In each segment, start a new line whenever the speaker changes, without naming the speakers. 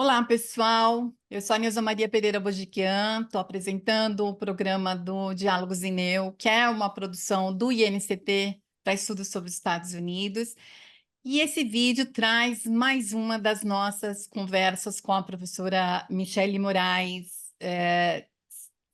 Olá, pessoal. Eu sou a Nilza Maria Pereira Bojiquian, estou apresentando o programa do Diálogos em Neo, que é uma produção do INCT para estudos sobre os Estados Unidos. E esse vídeo traz mais uma das nossas conversas com a professora Michele Moraes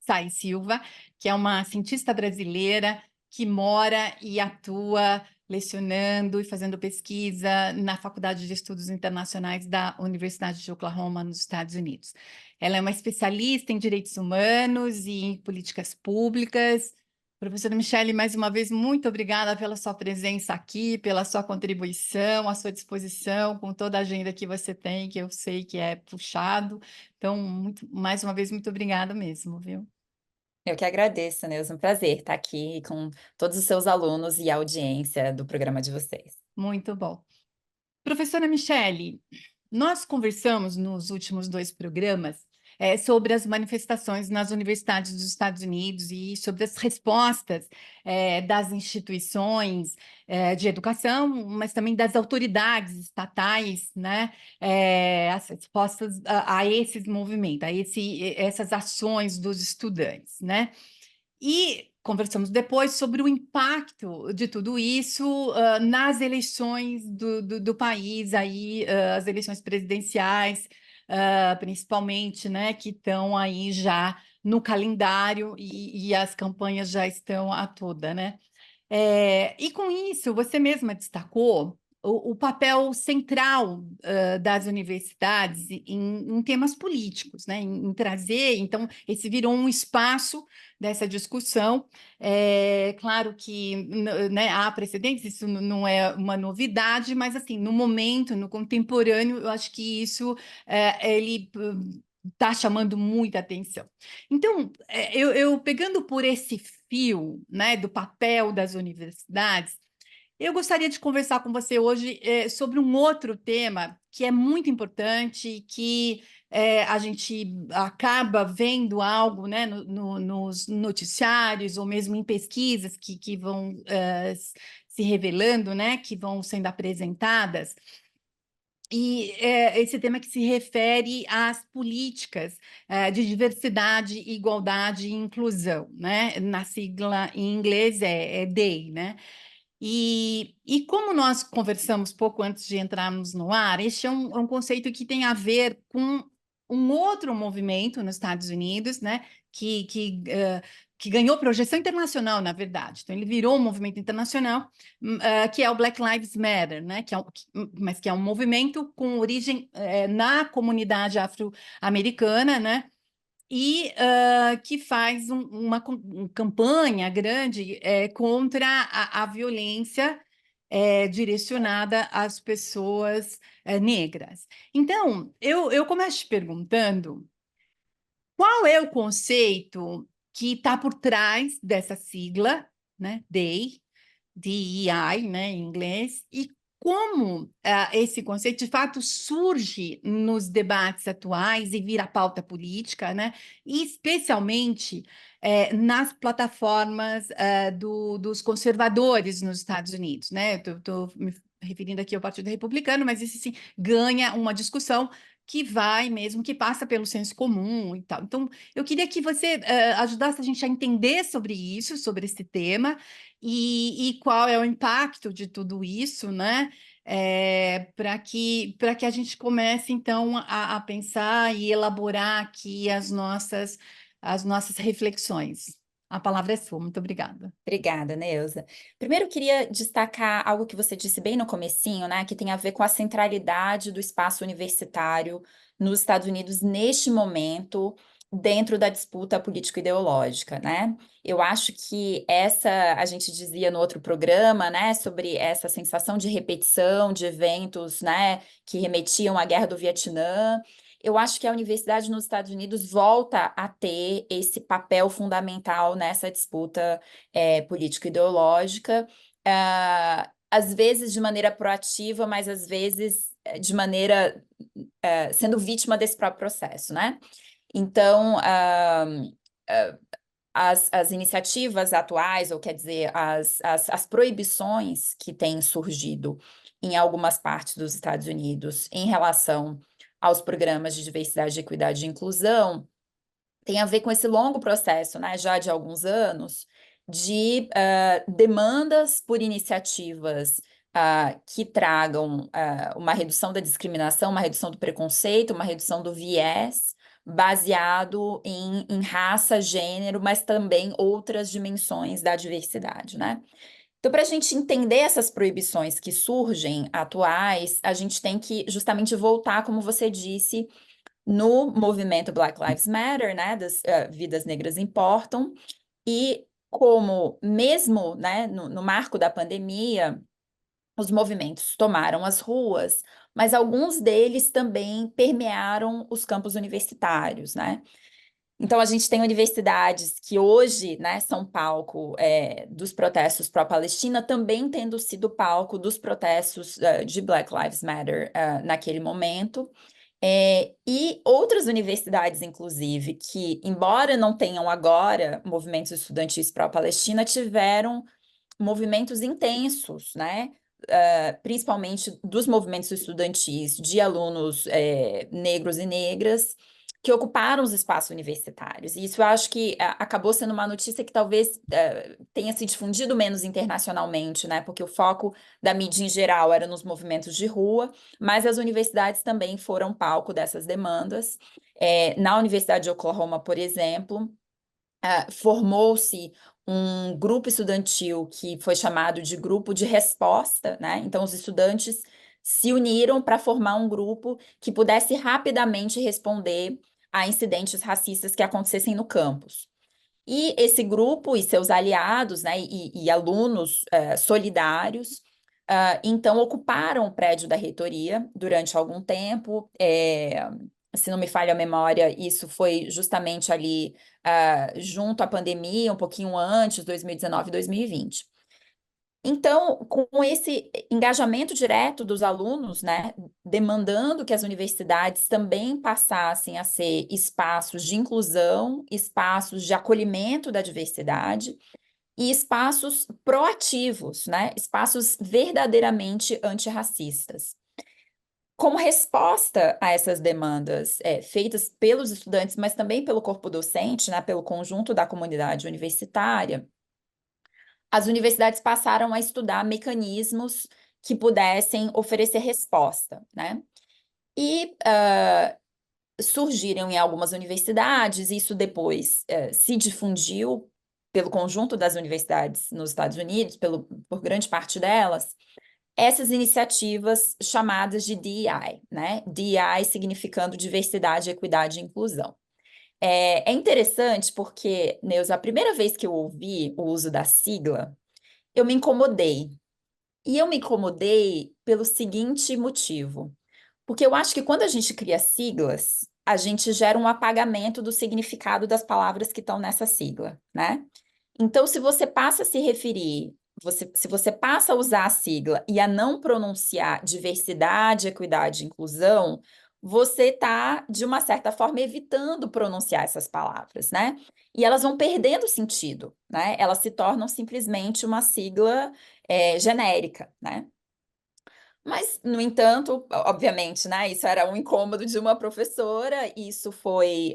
Sais Silva, que é uma cientista brasileira que mora e atua lecionando e fazendo pesquisa na Faculdade de Estudos Internacionais da Universidade de Oklahoma, nos Estados Unidos. Ela é uma especialista em direitos humanos e em políticas públicas. Professora Michele, mais uma vez, muito obrigada pela sua presença aqui, pela sua contribuição, a sua disposição, com toda a agenda que você tem, que eu sei que é puxado. Então, mais uma vez, muito obrigada mesmo, viu?
Eu que agradeço, Neuza. Um prazer estar aqui com todos os seus alunos e a audiência do programa de vocês.
Muito bom. Professora Michele, nós conversamos nos últimos dois programas sobre as manifestações nas universidades dos Estados Unidos e sobre as respostas das instituições de educação, mas também das autoridades estatais, né, as respostas a esses movimentos, essas ações dos estudantes, né? E conversamos depois sobre o impacto de tudo isso nas eleições do país, aí, as eleições presidenciais, principalmente, né, que estão aí já no calendário e as campanhas já estão a toda, né? E com isso, você mesma destacou o papel central das universidades em temas políticos, né? Em trazer, então, esse virou um espaço dessa discussão. É claro que né, há precedentes, isso não é uma novidade, mas assim, no momento, no contemporâneo, eu acho que isso ele está chamando muita atenção. Então, eu pegando por esse fio, né, do papel das universidades, eu gostaria de conversar com você hoje sobre um outro tema que é muito importante, que a gente acaba vendo algo, né, nos noticiários ou mesmo em pesquisas que vão se revelando, né, que vão sendo apresentadas. E esse tema que se refere às políticas de diversidade, igualdade e inclusão, né? Na sigla em inglês é DEI, né? E como nós conversamos pouco antes de entrarmos no ar, este é um conceito que tem a ver com um outro movimento nos Estados Unidos, né, que ganhou projeção internacional, na verdade. Então, ele virou um movimento internacional, que é o Black Lives Matter, né, mas que é um movimento com origem na comunidade afro-americana, né, e que faz uma campanha grande contra a violência direcionada às pessoas negras. Então, eu começo te perguntando qual é o conceito que está por trás dessa sigla, né, DEI, DEI, né, em inglês, e como esse conceito de fato surge nos debates atuais e vira pauta política, né, e especialmente nas plataformas dos conservadores nos Estados Unidos, né? Estou me referindo aqui ao Partido Republicano, mas isso sim ganha uma discussão que vai mesmo, que passa pelo senso comum e tal. Então, eu queria que você ajudasse a gente a entender sobre isso, sobre esse tema, e qual é o impacto de tudo isso, né? Para que a gente comece, então, a pensar e elaborar aqui as nossas reflexões. A palavra é sua, muito obrigada.
Obrigada, Neuza. Primeiro, eu queria destacar algo que você disse bem no comecinho, né, que tem a ver com a centralidade do espaço universitário nos Estados Unidos neste momento, dentro da disputa político-ideológica, né? Eu acho que a gente dizia no outro programa, né, sobre essa sensação de repetição de eventos, né, que remetiam à Guerra do Vietnã. Eu acho que a universidade nos Estados Unidos volta a ter esse papel fundamental nessa disputa político-ideológica, às vezes de maneira proativa, mas às vezes de maneira sendo vítima desse próprio processo, né? Então, as iniciativas atuais, ou quer dizer, as proibições que têm surgido em algumas partes dos Estados Unidos em relação aos programas de diversidade, equidade e inclusão, tem a ver com esse longo processo, né, já de alguns anos, de demandas por iniciativas que tragam uma redução da discriminação, uma redução do preconceito, uma redução do viés, baseado em raça, gênero, mas também outras dimensões da diversidade, né? Então, para a gente entender essas proibições que surgem atuais, a gente tem que justamente voltar, como você disse, no movimento Black Lives Matter, né, das vidas negras importam, e como mesmo, né, no marco da pandemia, os movimentos tomaram as ruas, mas alguns deles também permearam os campos universitários, né? Então, a gente tem universidades que hoje, né, são palco dos protestos pró-Palestina, também tendo sido palco dos protestos de Black Lives Matter naquele momento. E outras universidades, inclusive, que, embora não tenham agora movimentos estudantis pró-Palestina, tiveram movimentos intensos, né? Principalmente dos movimentos estudantis de alunos negros e negras que ocuparam os espaços universitários. E isso eu acho que acabou sendo uma notícia que talvez tenha se difundido menos internacionalmente, né? Porque o foco da mídia em geral era nos movimentos de rua, mas as universidades também foram palco dessas demandas. Na Universidade de Oklahoma, por exemplo, formou-se um grupo estudantil que foi chamado de grupo de resposta, né? Então, os estudantes se uniram para formar um grupo que pudesse rapidamente responder a incidentes racistas que acontecessem no campus. E esse grupo e seus aliados, né, e alunos solidários, então ocuparam o prédio da reitoria durante algum tempo. Se não me falha a memória, isso foi justamente ali junto à pandemia, um pouquinho antes, 2019 e 2020. Então, com esse engajamento direto dos alunos, né, demandando que as universidades também passassem a ser espaços de inclusão, espaços de acolhimento da diversidade e espaços proativos, né, espaços verdadeiramente antirracistas. Como resposta a essas demandas feitas pelos estudantes, mas também pelo corpo docente, né, pelo conjunto da comunidade universitária, as universidades passaram a estudar mecanismos que pudessem oferecer resposta, né? E surgiram em algumas universidades, isso depois se difundiu pelo conjunto das universidades nos Estados Unidos, por grande parte delas, essas iniciativas chamadas de DEI, né? DEI significando diversidade, equidade e inclusão. É interessante porque, Neuza, a primeira vez que eu ouvi o uso da sigla, eu me incomodei. E eu me incomodei pelo seguinte motivo. Porque eu acho que quando a gente cria siglas, a gente gera um apagamento do significado das palavras que estão nessa sigla, né? Então, se você passa a se referir, se você passa a usar a sigla e a não pronunciar diversidade, equidade e inclusão, você está, de uma certa forma, evitando pronunciar essas palavras, né? E elas vão perdendo sentido, né? Elas se tornam simplesmente uma sigla genérica, né? Mas, no entanto, obviamente, né? Isso era um incômodo de uma professora, isso foi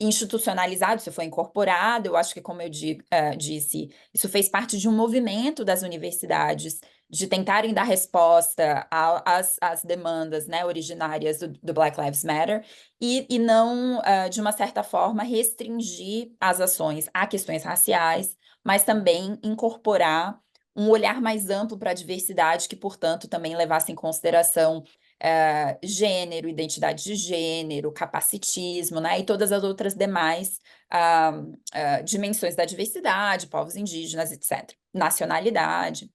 institucionalizado, isso foi incorporado. Eu acho que, como eu disse, isso fez parte de um movimento das universidades de tentarem dar resposta às demandas, né, originárias do Black Lives Matter e não, de uma certa forma, restringir as ações a questões raciais, mas também incorporar um olhar mais amplo para a diversidade, que, portanto, também levasse em consideração gênero, identidade de gênero, capacitismo, né? E todas as outras demais dimensões da diversidade, povos indígenas, etc. Nacionalidade.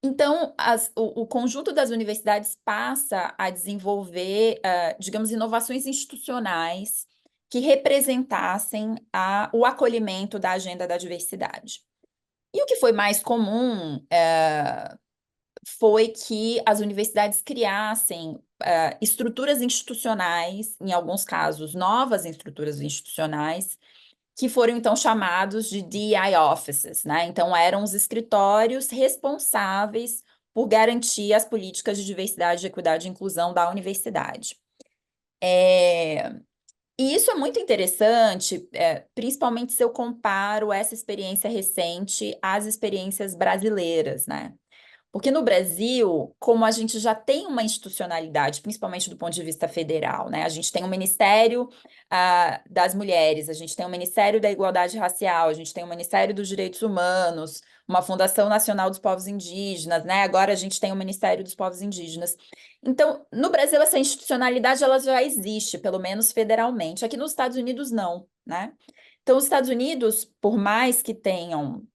Então, o conjunto das universidades passa a desenvolver, digamos, inovações institucionais que representassem o acolhimento da agenda da diversidade. E o que foi mais comum foi que as universidades criassem estruturas institucionais, em alguns casos, novas estruturas institucionais, que foram então chamados de DEI offices, né? Então, eram os escritórios responsáveis por garantir as políticas de diversidade, equidade e inclusão da universidade. E isso é muito interessante, principalmente se eu comparo essa experiência recente às experiências brasileiras, né? Porque no Brasil, como a gente já tem uma institucionalidade, principalmente do ponto de vista federal, né? A gente tem o Ministério das Mulheres, a gente tem o Ministério da Igualdade Racial, a gente tem o Ministério dos Direitos Humanos, uma Fundação Nacional dos Povos Indígenas, né? Agora a gente tem o Ministério dos Povos Indígenas. Então, no Brasil, essa institucionalidade ela já existe, pelo menos federalmente. Aqui nos Estados Unidos, não, né? Então, os Estados Unidos, por mais que tenham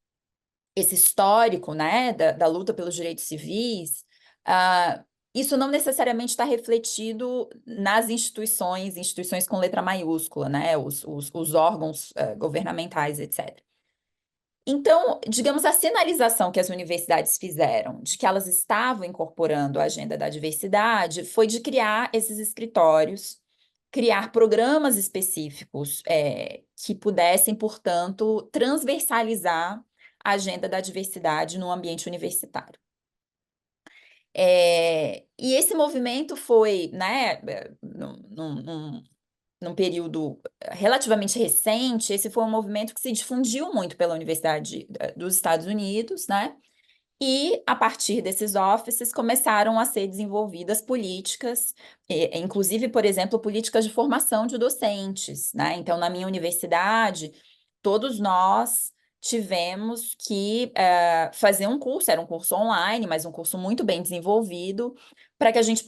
esse histórico, né, da luta pelos direitos civis, isso não necessariamente está refletido nas instituições com letra maiúscula, né, os órgãos governamentais, etc. Então, digamos, a sinalização que as universidades fizeram de que elas estavam incorporando a agenda da diversidade foi de criar esses escritórios, criar programas específicos que pudessem, portanto, transversalizar a agenda da diversidade no ambiente universitário. E esse movimento foi, né, num período relativamente recente, esse foi um movimento que se difundiu muito pela Universidade dos Estados Unidos, né? E, a partir desses offices, começaram a ser desenvolvidas políticas, inclusive, por exemplo, políticas de formação de docentes, né? Então, na minha universidade, todos nós tivemos que fazer um curso, era um curso online, mas um curso muito bem desenvolvido, para que a gente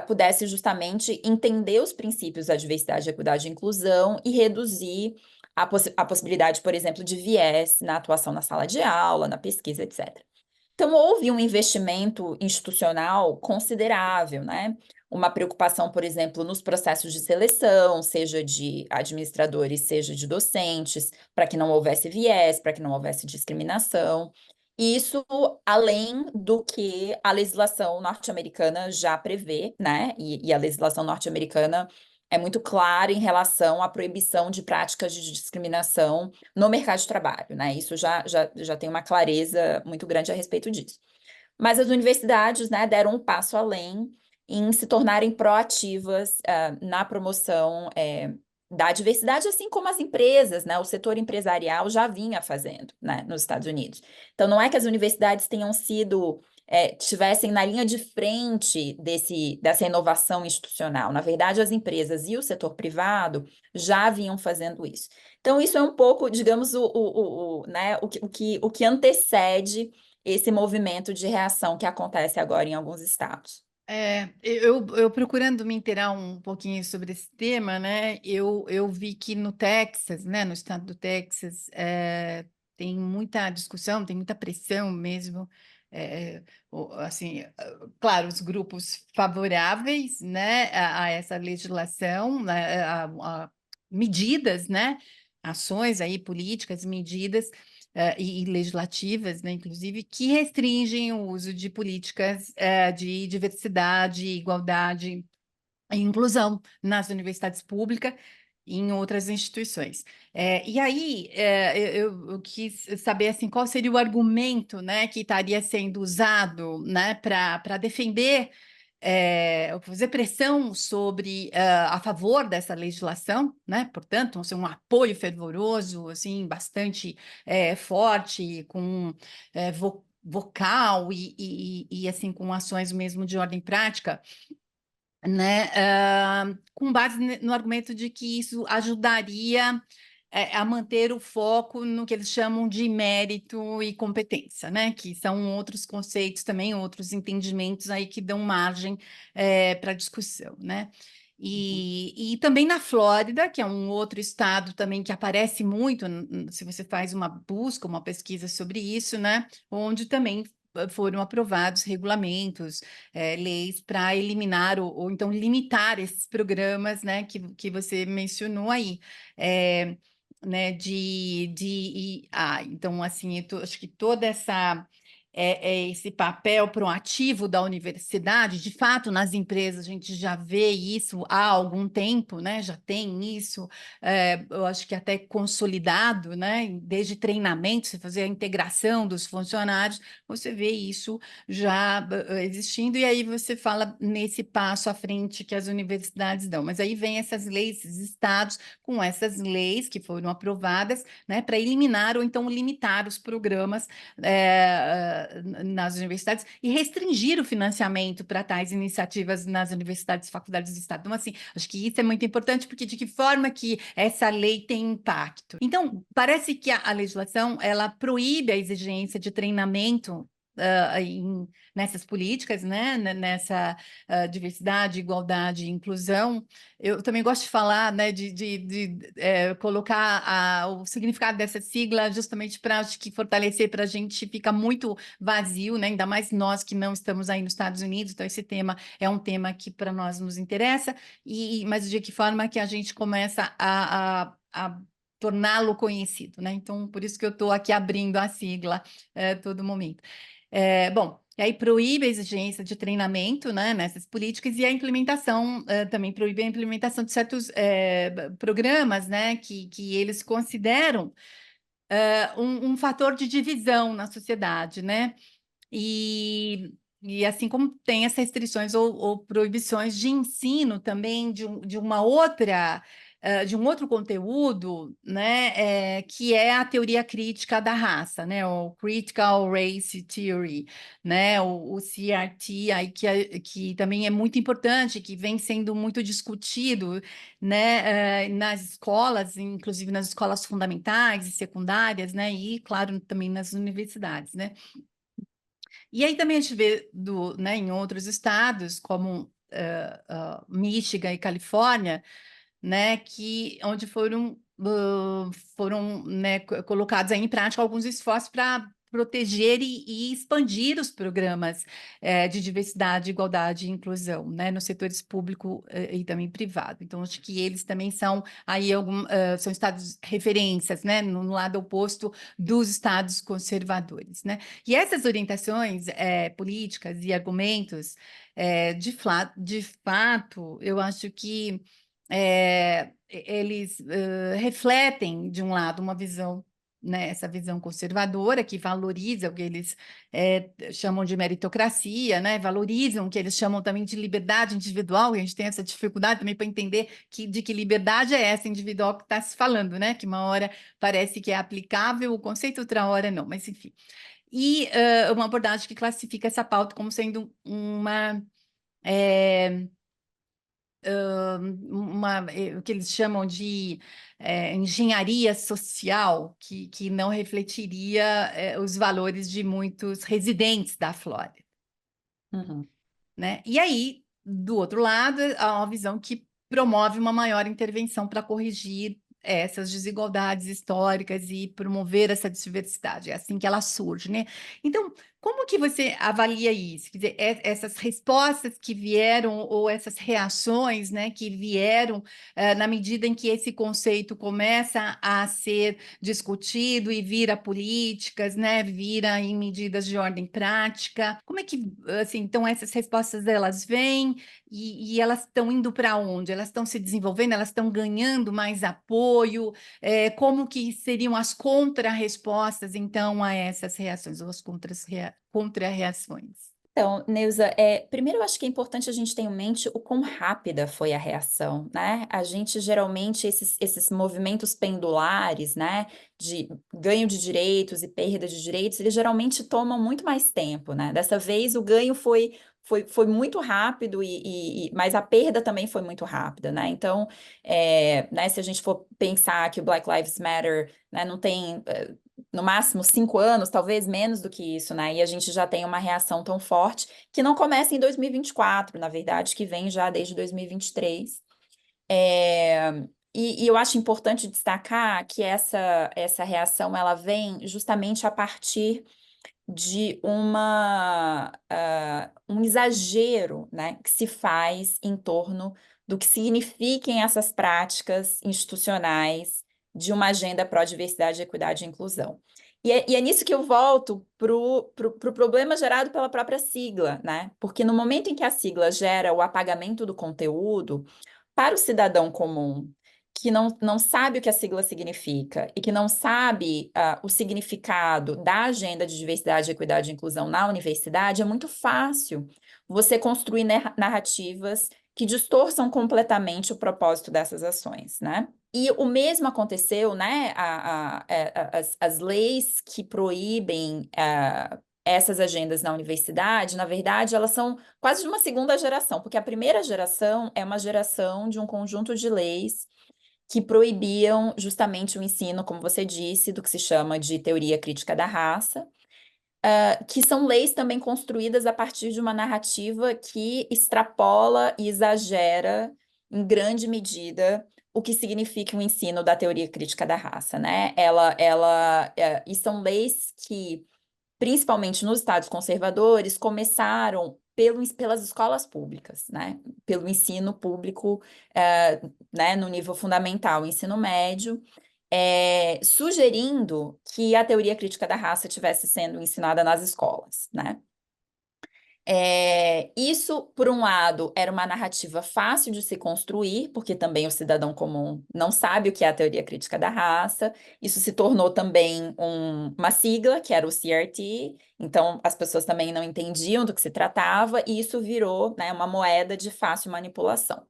pudesse justamente entender os princípios da diversidade, equidade e inclusão e reduzir a possibilidade, por exemplo, de viés na atuação na sala de aula, na pesquisa, etc. Então, houve um investimento institucional considerável, né? Uma preocupação, por exemplo, nos processos de seleção, seja de administradores, seja de docentes, para que não houvesse viés, para que não houvesse discriminação. Isso além do que a legislação norte-americana já prevê, né? E a legislação norte-americana é muito clara em relação à proibição de práticas de discriminação no mercado de trabalho, né? Isso já tem uma clareza muito grande a respeito disso. Mas as universidades, né, deram um passo além em se tornarem proativas na promoção da diversidade, assim como as empresas, né? O setor empresarial já vinha fazendo, né, nos Estados Unidos. Então, não é que as universidades tenham sido estivessem na linha de frente dessa inovação institucional. Na verdade, as empresas e o setor privado já vinham fazendo isso. Então, isso é um pouco, digamos, né, o que antecede esse movimento de reação que acontece agora em alguns estados.
Eu procurando me inteirar um pouquinho sobre esse tema, né? Eu vi que no Texas, né, no estado do Texas, tem muita discussão, tem muita pressão mesmo, assim, claro, os grupos favoráveis, né, a essa legislação, né, a medidas, né, ações aí políticas, medidas e legislativas, né, inclusive, que restringem o uso de políticas de diversidade, igualdade e inclusão nas universidades públicas e em outras instituições. E aí, eu quis saber assim, qual seria o argumento, né, que estaria sendo usado, né, para defender fazer pressão sobre a favor dessa legislação, né? Portanto, assim, um apoio fervoroso, assim, bastante forte, com vocal e assim com ações mesmo de ordem prática, né? Com base no argumento de que isso ajudaria a manter o foco no que eles chamam de mérito e competência, né? Que são outros conceitos também, outros entendimentos aí que dão margem para discussão, né? E também na Flórida, que é um outro estado também que aparece muito, se você faz uma busca, uma pesquisa sobre isso, né? Onde também foram aprovados regulamentos, leis para eliminar ou então limitar esses programas, né? Que você mencionou aí. Né, então, assim, acho que toda essa esse papel proativo da universidade. De fato, nas empresas a gente já vê isso há algum tempo, né? Já tem isso, eu acho que até consolidado, né? Desde treinamento, você fazer a integração dos funcionários, você vê isso já existindo, e aí você fala nesse passo à frente que as universidades dão. Mas aí vem essas leis, esses estados com essas leis que foram aprovadas, né, para eliminar ou então limitar os programas nas universidades e restringir o financiamento para tais iniciativas nas universidades e faculdades do Estado. Então, assim, acho que isso é muito importante, porque de que forma que essa lei tem impacto? Então, parece que a legislação, ela proíbe a exigência de treinamento nessas políticas, né, nessa diversidade, igualdade e inclusão. Eu também gosto de falar, né, colocar o significado dessa sigla justamente para, acho que, fortalecer, para a gente fica muito vazio, né, ainda mais nós que não estamos aí nos Estados Unidos, então esse tema é um tema que para nós nos interessa, mas de que forma que a gente começa a torná-lo conhecido, né? Então, por isso que eu estou aqui abrindo a sigla todo momento. Bom, e aí proíbe a exigência de treinamento, né, nessas políticas, e a implementação, também proíbe a implementação de certos programas, né, que eles consideram um fator de divisão na sociedade, né? E assim como tem essas restrições ou proibições de ensino também de uma outra, de um outro conteúdo, né, que é a teoria crítica da raça, né, o Critical Race Theory, né, o CRT, aí, que também é muito importante, que vem sendo muito discutido, né, nas escolas, inclusive nas escolas fundamentais e secundárias, né, e, claro, também nas universidades, né. E aí também a gente vê né, em outros estados, como Michigan e Califórnia, né, onde foram né, colocados aí em prática alguns esforços para proteger e expandir os programas de diversidade, igualdade e inclusão, né, nos setores público e também privado. Então, acho que eles também são aí são estados referências, né, no lado oposto dos estados conservadores, né? E essas orientações políticas e argumentos, de fato, eu acho que eles refletem, de um lado, uma visão, né, essa visão conservadora, que valoriza o que eles chamam de meritocracia, né, valorizam o que eles chamam também de liberdade individual, e a gente tem essa dificuldade também para entender de que liberdade é essa individual que está se falando, né, que uma hora parece que é aplicável o conceito, outra hora não, mas enfim. E uma abordagem que classifica essa pauta como sendo o que eles chamam de engenharia social, que não refletiria os valores de muitos residentes da Flórida.
Uhum.
Né? E aí, do outro lado, há uma visão que promove uma maior intervenção para corrigir essas desigualdades históricas e promover essa diversidade. É assim que ela surge, né? Então, como que você avalia isso? Quer dizer, essas respostas que vieram ou essas reações, né, que vieram na medida em que esse conceito começa a ser discutido e vira políticas, né, vira em medidas de ordem prática. Como é que, assim, então essas respostas elas vêm e elas estão indo para onde? Elas estão se desenvolvendo, elas estão ganhando mais apoio? Como que seriam as contra-respostas, então, a essas reações, ou as contra-reações?
Então, Neuza, primeiro eu acho que é importante a gente ter em mente o quão rápida foi a reação, né? A gente geralmente, esses movimentos pendulares, né, de ganho de direitos e perda de direitos, eles geralmente tomam muito mais tempo, né? Dessa vez o ganho foi muito rápido, mas a perda também foi muito rápida, né? Então, né, se a gente for pensar que o Black Lives Matter, né, não tem no máximo 5 anos, talvez menos do que isso, né? E a gente já tem uma reação tão forte que não começa em 2024, na verdade, que vem já desde 2023. E eu acho importante destacar que essa reação ela vem justamente a partir de um exagero, né, que se faz em torno do que signifiquem essas práticas institucionais de uma agenda pró-diversidade, equidade e inclusão. E é nisso que eu volto pro problema gerado pela própria sigla, né? Porque no momento em que a sigla gera o apagamento do conteúdo, para o cidadão comum que não sabe o que a sigla significa e que não sabe o significado da agenda de diversidade, equidade e inclusão na universidade, é muito fácil você construir narrativas que distorçam completamente o propósito dessas ações, né? E o mesmo aconteceu, né? As leis que proíbem essas agendas na universidade, na verdade, elas são quase de uma segunda geração, porque a primeira geração é uma geração de um conjunto de leis que proibiam justamente o ensino, como você disse, do que se chama de teoria crítica da raça, que são leis também construídas a partir de uma narrativa que extrapola e exagera, em grande medida, o que significa o ensino da teoria crítica da raça, né? E são leis que, principalmente nos estados conservadores, começaram pelas escolas públicas, né? Pelo ensino público, né, no nível fundamental, ensino médio, sugerindo que a teoria crítica da raça estivesse sendo ensinada nas escolas, né? Isso, por um lado, era uma narrativa fácil de se construir, porque também o cidadão comum não sabe o que é a teoria crítica da raça. Isso se tornou também uma sigla, que era o CRT, então as pessoas também não entendiam do que se tratava, e isso virou, né, uma moeda de fácil manipulação.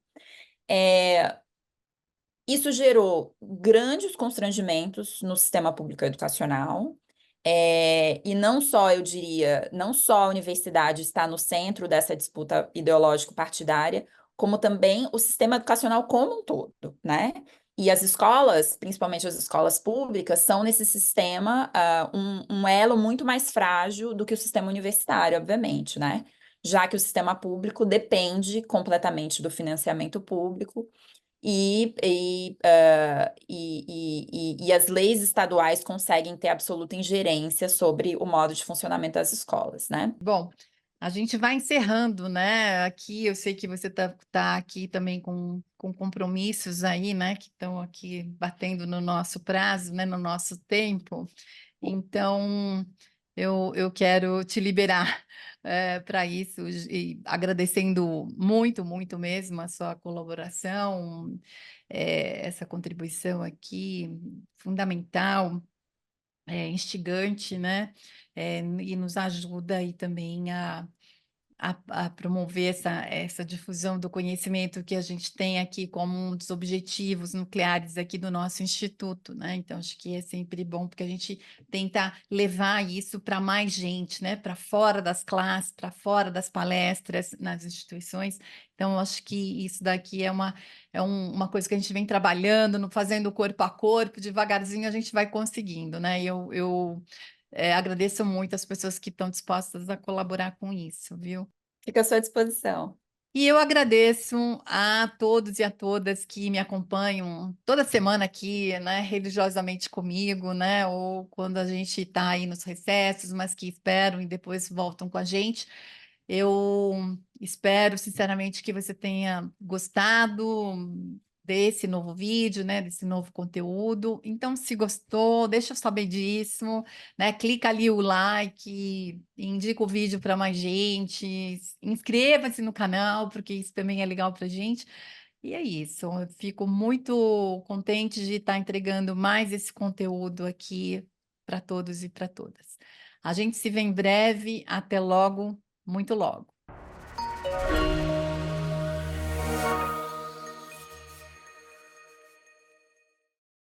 Isso gerou grandes constrangimentos no sistema público educacional. E não só, eu diria, não só a universidade está no centro dessa disputa ideológico-partidária, como também o sistema educacional como um todo, né? E as escolas, principalmente as escolas públicas, são nesse sistema um elo muito mais frágil do que o sistema universitário, obviamente, né? Já que o sistema público depende completamente do financiamento público e as leis estaduais conseguem ter absoluta ingerência sobre o modo de funcionamento das escolas, né?
Bom, a gente vai encerrando, né? Aqui eu sei que você tá aqui também com compromissos aí, né? Que estão aqui batendo no nosso prazo, né? No nosso tempo. Então, eu quero te liberar para isso, e agradecendo muito, muito mesmo a sua colaboração, essa contribuição aqui, fundamental, instigante, né? E nos ajuda aí também a promover essa difusão do conhecimento que a gente tem aqui como um dos objetivos nucleares aqui do nosso instituto, né? Então, acho que é sempre bom, porque a gente tenta levar isso para mais gente, né? Para fora das classes, para fora das palestras nas instituições. Então, acho que isso daqui uma coisa que a gente vem trabalhando, fazendo corpo a corpo, devagarzinho a gente vai conseguindo, né? Agradeço muito as pessoas que estão dispostas a colaborar com isso, viu?
Fica à sua disposição.
E eu agradeço a todos e a todas que me acompanham toda semana aqui, né, religiosamente comigo, né, ou quando a gente está aí nos recessos, mas que esperam e depois voltam com a gente. Eu espero, sinceramente, que você tenha gostado desse novo vídeo, né, desse novo conteúdo. Então, se gostou, deixa eu saber disso, né? Clica ali o like, indica o vídeo para mais gente, inscreva-se no canal, porque isso também é legal para a gente. E é isso, eu fico muito contente de estar entregando mais esse conteúdo aqui para todos e para todas. A gente se vê em breve, até logo, muito logo.